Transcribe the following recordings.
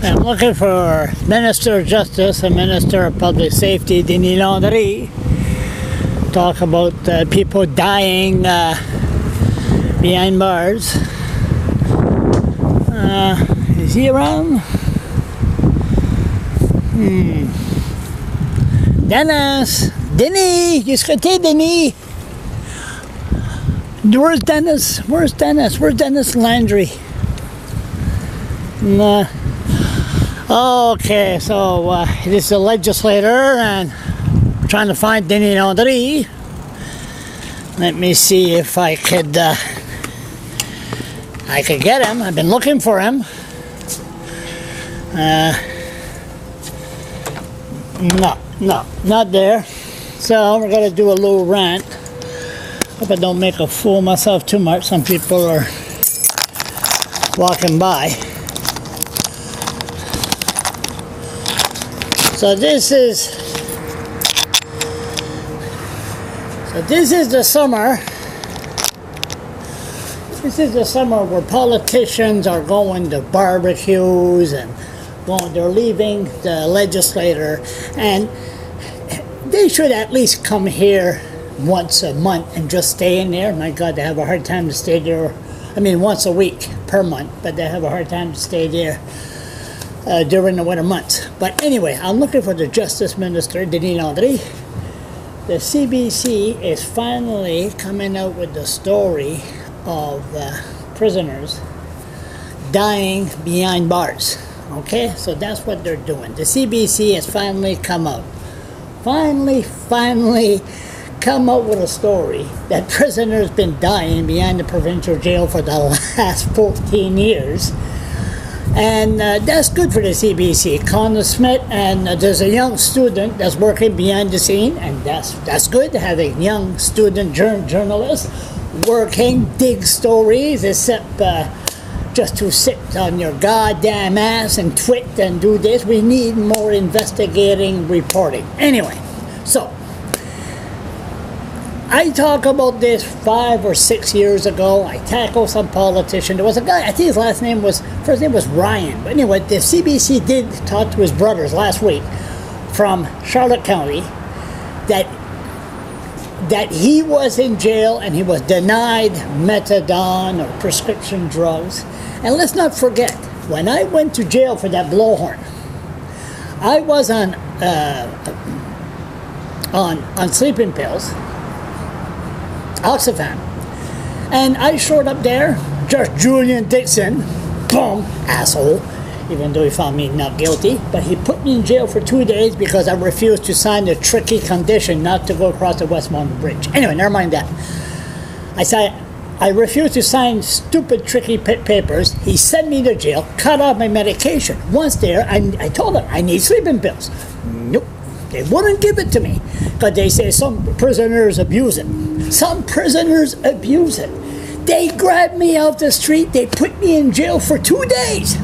I'm looking for Minister of Justice and Minister of Public Safety, Denis Landry. Talk about people dying behind bars. Is he around? Dennis! Denis! You serais Denis! Where's Dennis? Where's Dennis? Where's Dennis Landry? Nah. Okay, so this is a legislator and I'm trying to find Denis Landry. Let me see if I could get him. I've been looking for him. No, not there. So we're gonna do a little rant. Hope I don't make a fool of myself too much. Some people are walking by. So this is the summer. This is the summer where politicians are going to barbecues and they're leaving the legislature, and they should at least come here once a month and just stay in there. My God, they have a hard time to stay there. I mean, once a week per month, but they have a hard time to stay there during the winter months. But anyway, I'm looking for the Justice Minister, Denis Landry. The CBC is finally coming out with the story of prisoners dying behind bars. Okay, so that's what they're doing. The CBC has finally come out. Finally come up with a story that prisoners been dying behind the provincial jail for the last 14 years. And that's good for the CBC. Connor Smith, and there's a young student that's working behind the scene, and that's good to have a young student journalist working, dig stories, except just to sit on your goddamn ass and twit and do this. We need more investigating reporting. Anyway, so I talked about this 5 or 6 years ago. I tackled some politician. There was a guy, I think his first name was Ryan. But anyway, the CBC did talk to his brothers last week from Charlotte County that he was in jail and he was denied methadone or prescription drugs. And let's not forget, when I went to jail for that blowhorn, I was on sleeping pills, Oxyfam, and I showed up there, Judge Julian Dixon, boom, asshole, even though he found me not guilty, but he put me in jail for 2 days because I refused to sign the tricky condition not to go across the West Mountain Bridge. Anyway, never mind that. I refused to sign stupid, tricky papers. He sent me to jail, cut off my medication. Once there, I told him I need sleeping pills. Nope, they wouldn't give it to me because they say some prisoners abuse it. Some prisoners abuse it. They grabbed me off the street. They put me in jail for 2 days.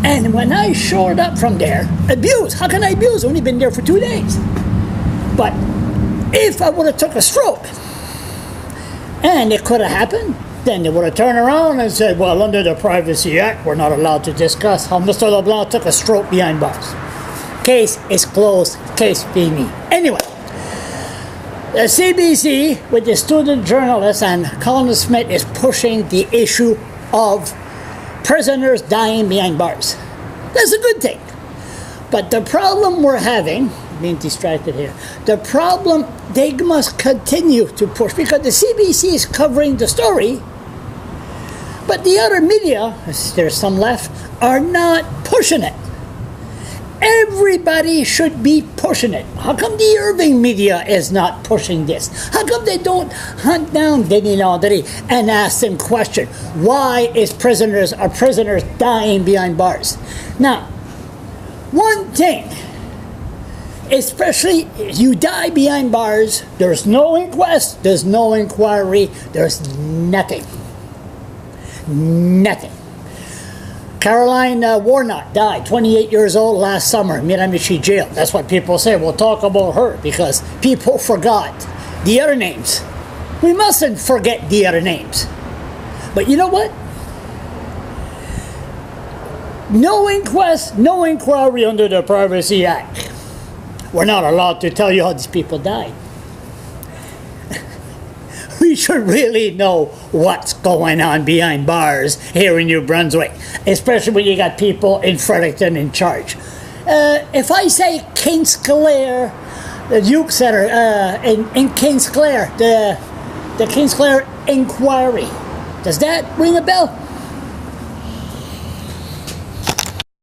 And when I showed up from there, abuse. How can I abuse? I've only been there for 2 days. But if I would have took a stroke, and it could have happened, then they would have turned around and said, well, under the Privacy Act, we're not allowed to discuss how Mr. LeBlanc took a stroke behind bars. Case is closed. Case be me. Anyway, the CBC, with the student journalist and Connor Smith, is pushing the issue of prisoners dying behind bars. That's a good thing. But the problem we're having, being distracted here, the problem, they must continue to push because the CBC is covering the story, but the other media, there's some left, are not pushing it. Everybody should be pushing it. How come the Irving media is not pushing this? How come they don't hunt down Denis Landry and ask them question? Why are prisoners dying behind bars? Now, one thing, especially if you die behind bars, there's no inquest, there's no inquiry, there's nothing. Nothing. Caroline Warnock died, 28 years old, last summer, Miramichi jail. That's what people say. We'll talk about her because people forgot the other names. We mustn't forget the other names. But you know what? No inquest, no inquiry under the Privacy Act. We're not allowed to tell you how these people died. We should really know what's going on behind bars here in New Brunswick, especially when you got people in Fredericton in charge. If I say Kingsclear Youth Centre in Kingsclear, the Kingsclear Inquiry, does that ring a bell?